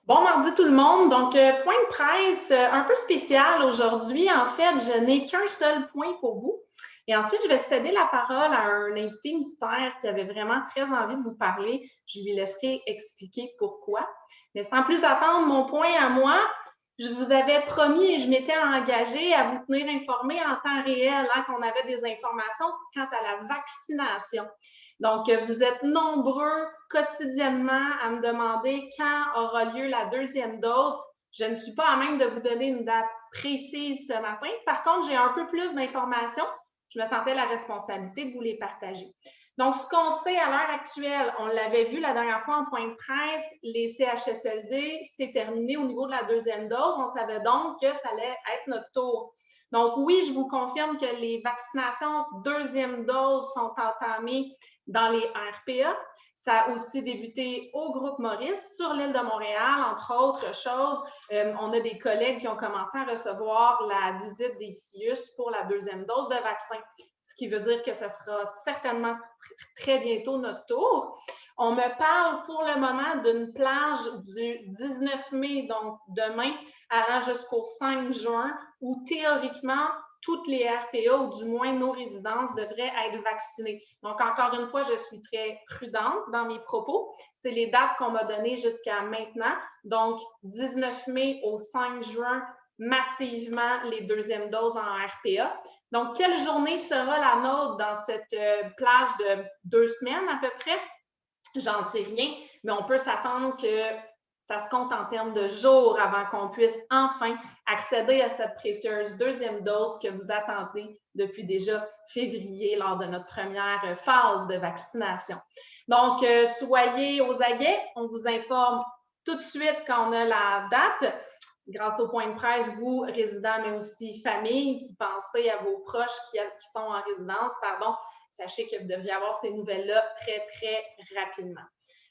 Bon mardi tout le monde. Donc, point de presse un peu spécial aujourd'hui. En fait, je n'ai qu'un seul point pour vous. Et ensuite, je vais céder la parole à un invité mystère qui avait vraiment très envie de vous parler. Je lui laisserai expliquer pourquoi. Mais sans plus attendre, mon point à moi, je vous avais promis et je m'étais engagée à vous tenir informés en temps réel qu'on avait des informations quant à la vaccination. Donc, vous êtes nombreux quotidiennement à me demander quand aura lieu la deuxième dose. Je ne suis pas à même de vous donner une date précise ce matin. Par contre, j'ai un peu plus d'informations. Je me sentais la responsabilité de vous les partager. Donc, ce qu'on sait à l'heure actuelle, on l'avait vu la dernière fois en point de presse, les CHSLD, c'est terminé au niveau de la deuxième dose. On savait donc que ça allait être notre tour. Donc, oui, je vous confirme que les vaccinations deuxième dose sont entamées dans les RPA. Ça a aussi débuté au groupe Maurice sur l'île de Montréal, entre autres choses. On a des collègues qui ont commencé à recevoir la visite des CIUS pour la deuxième dose de vaccin, ce qui veut dire que ce sera certainement très bientôt notre tour. On me parle pour le moment d'une plage du 19 mai, donc demain, allant jusqu'au 5 juin, où théoriquement, toutes les RPA, ou du moins nos résidences, devraient être vaccinées. Donc, encore une fois, je suis très prudente dans mes propos. C'est les dates qu'on m'a données jusqu'à maintenant. Donc, 19 mai au 5 juin, massivement les deuxièmes doses en RPA. Donc, quelle journée sera la nôtre dans cette plage de 2 semaines à peu près? J'en sais rien, mais on peut s'attendre que ça se compte en termes de jours avant qu'on puisse enfin accéder à cette précieuse deuxième dose que vous attendez depuis déjà février lors de notre première phase de vaccination. Donc, soyez aux aguets. On vous informe tout de suite quand on a la date. Grâce au point de presse, vous, résidents, mais aussi familles, qui pensez à vos proches qui sont en résidence, pardon, sachez que vous devriez avoir ces nouvelles-là très, très rapidement.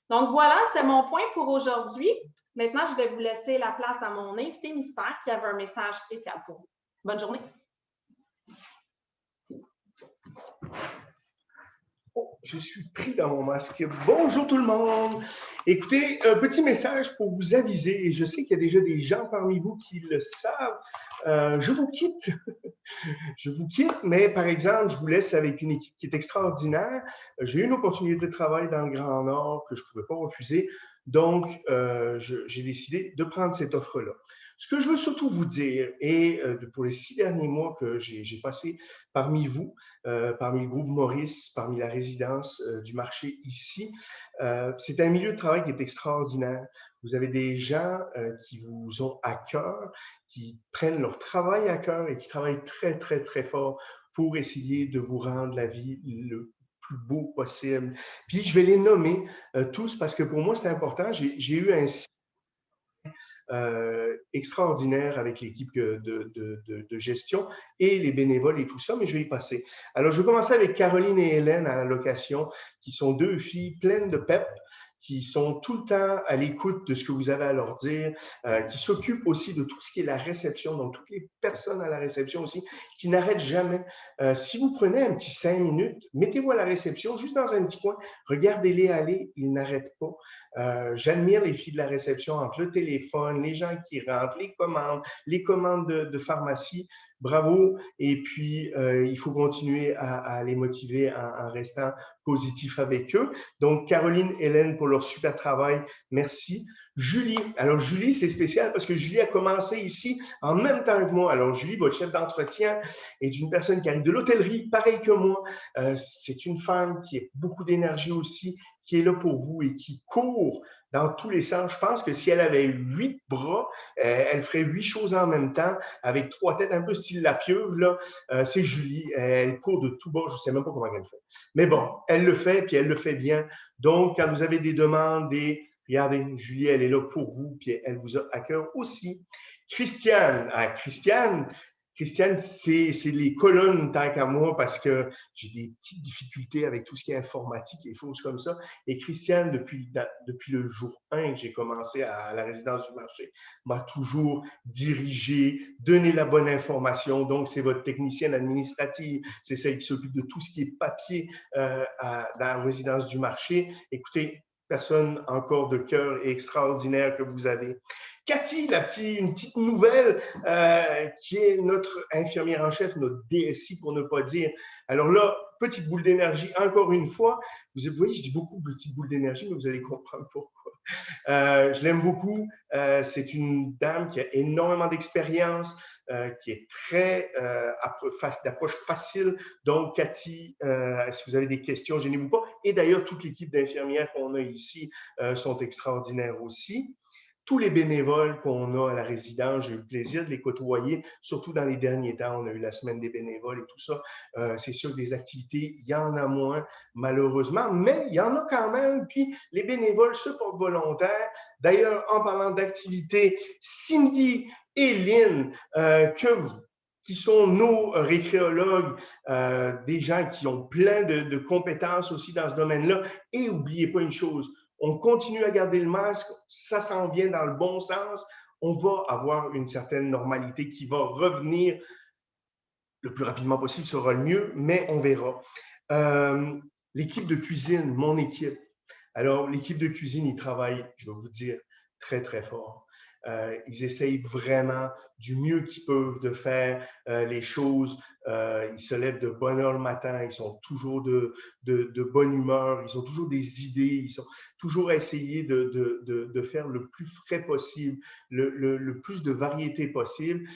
Donc voilà, c'était mon point pour aujourd'hui. Maintenant, je vais vous laisser la place à mon invité mystère qui avait un message spécial pour vous. Bonne journée. Oh, je suis pris dans mon masque. Bonjour tout le monde. Écoutez, un petit message pour vous aviser, et je sais qu'il y a déjà des gens parmi vous qui le savent. Je vous quitte. Je vous quitte, mais par exemple, je vous laisse avec une équipe qui est extraordinaire. J'ai eu une opportunité de travail dans le Grand Nord que je ne pouvais pas refuser. Donc, j'ai décidé de prendre cette offre-là. Ce que je veux surtout vous dire, et pour les 6 derniers mois que j'ai passé parmi vous, parmi le groupe Maurice, parmi la résidence du marché ici, c'est un milieu de travail qui est extraordinaire. Vous avez des gens qui vous ont à cœur, qui prennent leur travail à cœur et qui travaillent très, très, très fort pour essayer de vous rendre la vie le plus beau possible. Puis, je vais les nommer tous parce que pour moi, c'est important. J'ai eu un extraordinaire avec l'équipe de gestion et les bénévoles et tout ça, mais je vais y passer. Alors, je vais commencer avec Caroline et Hélène à la location, qui sont 2 filles pleines de pep, qui sont tout le temps à l'écoute de ce que vous avez à leur dire, qui s'occupent aussi de tout ce qui est la réception, donc toutes les personnes à la réception aussi, qui n'arrêtent jamais. Si vous prenez un petit 5 minutes, mettez-vous à la réception, juste dans un petit coin, regardez-les aller, ils n'arrêtent pas. J'admire les filles de la réception entre le téléphone, les gens qui rentrent, les commandes de pharmacie. Bravo. Et puis, il faut continuer à les motiver en restant positif avec eux. Donc, Caroline, Hélène, pour leur super travail, merci. Julie. Alors, Julie, c'est spécial parce que Julie a commencé ici en même temps que moi. Alors, Julie, votre chef d'entretien, est une personne qui arrive de l'hôtellerie, pareil que moi. C'est une femme qui a beaucoup d'énergie aussi, qui est là pour vous et qui court dans tous les sens. Je pense que si elle avait 8 bras, elle ferait 8 choses en même temps avec 3 têtes, un peu style la pieuvre. Là. C'est Julie. Elle court de tout bas. Je ne sais même pas comment elle fait. Mais bon, elle le fait, puis elle le fait bien. Donc, quand vous avez des demandes, regardez, Julie, elle est là pour vous, puis elle vous a à cœur aussi. Christiane. Christiane, c'est les colonnes tant qu'à moi parce que j'ai des petites difficultés avec tout ce qui est informatique et choses comme ça. Et Christiane, depuis le jour 1 que j'ai commencé à la résidence du marché, m'a toujours dirigé, donné la bonne information. Donc, c'est votre technicienne administrative, c'est celle qui s'occupe de tout ce qui est papier dans la résidence du marché. Écoutez, personne encore de cœur et extraordinaire que vous avez. Cathy, une petite nouvelle, qui est notre infirmière en chef, notre DSI pour ne pas dire. Alors là, petite boule d'énergie, encore une fois. Vous voyez, je dis beaucoup de petites boules d'énergie, mais vous allez comprendre pourquoi. Je l'aime beaucoup. C'est une dame qui a énormément d'expérience, qui est très d'approche facile. Donc, Cathy, si vous avez des questions, gênez-vous pas. Et d'ailleurs, toute l'équipe d'infirmières qu'on a ici sont extraordinaires aussi. Tous les bénévoles qu'on a à la résidence, j'ai eu le plaisir de les côtoyer, surtout dans les derniers temps. On a eu la semaine des bénévoles et tout ça. C'est sûr que des activités, il y en a moins, malheureusement, mais il y en a quand même. Puis les bénévoles se portent volontaires. D'ailleurs, en parlant d'activités, Cindy et Lynn, qui sont nos récréologues, des gens qui ont plein de compétences aussi dans ce domaine-là. Et n'oubliez pas une chose, on continue à garder le masque, ça s'en vient dans le bon sens, on va avoir une certaine normalité qui va revenir le plus rapidement possible, sera le mieux, mais on verra. L'équipe de cuisine, mon équipe. Alors, l'équipe de cuisine, ils travaillent, je vais vous dire, très, très fort. Ils essayent vraiment du mieux qu'ils peuvent de faire les choses. Ils se lèvent de bonne heure le matin, ils sont toujours de bonne humeur, ils ont toujours des idées, ils sont toujours à essayer de faire le plus frais possible, le plus de variété possible.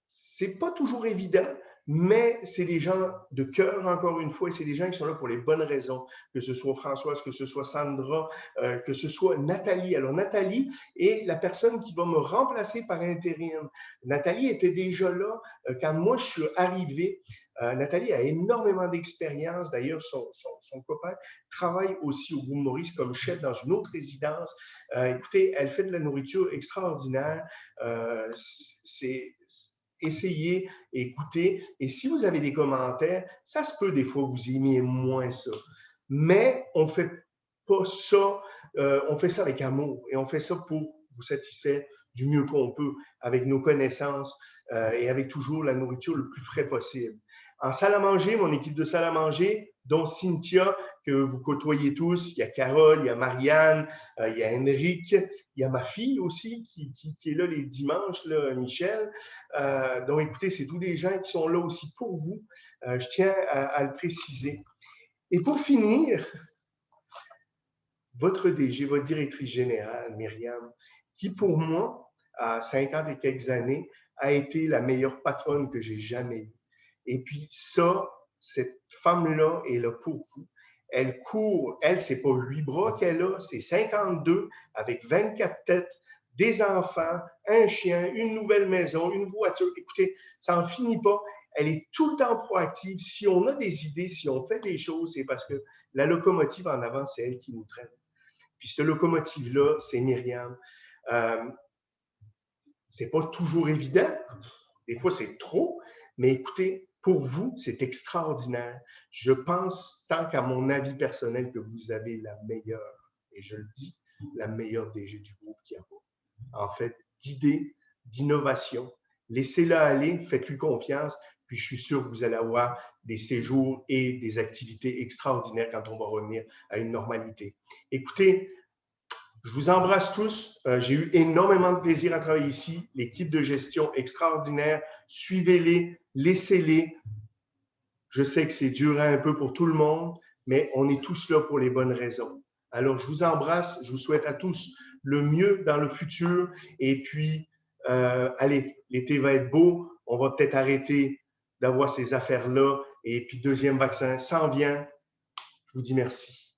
C'est pas toujours évident, mais c'est des gens de cœur, encore une fois, et c'est des gens qui sont là pour les bonnes raisons, que ce soit Françoise, que ce soit Sandra, que ce soit Nathalie. Alors, Nathalie est la personne qui va me remplacer par intérim. Nathalie était déjà là quand moi, je suis arrivé. Nathalie a énormément d'expérience. D'ailleurs, son copain travaille aussi au groupe Maurice comme chef dans une autre résidence. Écoutez, elle fait de la nourriture extraordinaire. Essayez, écoutez. Et si vous avez des commentaires, ça se peut des fois vous aimiez moins ça. Mais on ne fait pas ça, on fait ça avec amour et on fait ça pour vous satisfaire du mieux qu'on peut avec nos connaissances et avec toujours la nourriture le plus frais possible. En salle à manger, mon équipe de salle à manger, dont Cynthia, que vous côtoyez tous, il y a Carole, il y a Marianne, il y a Henrique, il y a ma fille aussi qui est là les dimanches, là, Michel. Donc, écoutez, c'est tous des gens qui sont là aussi pour vous. Je tiens à le préciser. Et pour finir, votre DG, votre directrice générale, Myriam, qui pour moi, à 50 et quelques années, a été la meilleure patronne que j'ai jamais eue. Et puis ça, cette femme-là est là pour vous. Elle court, elle, c'est pas 8 bras qu'elle a, c'est 52 avec 24 têtes, des enfants, un chien, une nouvelle maison, une voiture. Écoutez, ça n'en finit pas. Elle est tout le temps proactive. Si on a des idées, si on fait des choses, c'est parce que la locomotive en avant, c'est elle qui nous traîne. Puis cette locomotive-là, c'est Myriam. C'est pas toujours évident. Des fois, c'est trop. Mais écoutez, pour vous, c'est extraordinaire. Je pense, tant qu'à mon avis personnel, que vous avez la meilleure, et je le dis, la meilleure DG du groupe qu'il y a pas. En fait, d'idées, d'innovation. Laissez-la aller, faites-lui confiance, puis je suis sûr que vous allez avoir des séjours et des activités extraordinaires quand on va revenir à une normalité. Écoutez, je vous embrasse tous. J'ai eu énormément de plaisir à travailler ici. L'équipe de gestion extraordinaire. Suivez-les, laissez-les. Je sais que c'est dur un peu pour tout le monde, mais on est tous là pour les bonnes raisons. Alors, je vous embrasse. Je vous souhaite à tous le mieux dans le futur. Et puis, allez, l'été va être beau. On va peut-être arrêter d'avoir ces affaires-là. Et puis, deuxième vaccin s'en vient. Je vous dis merci.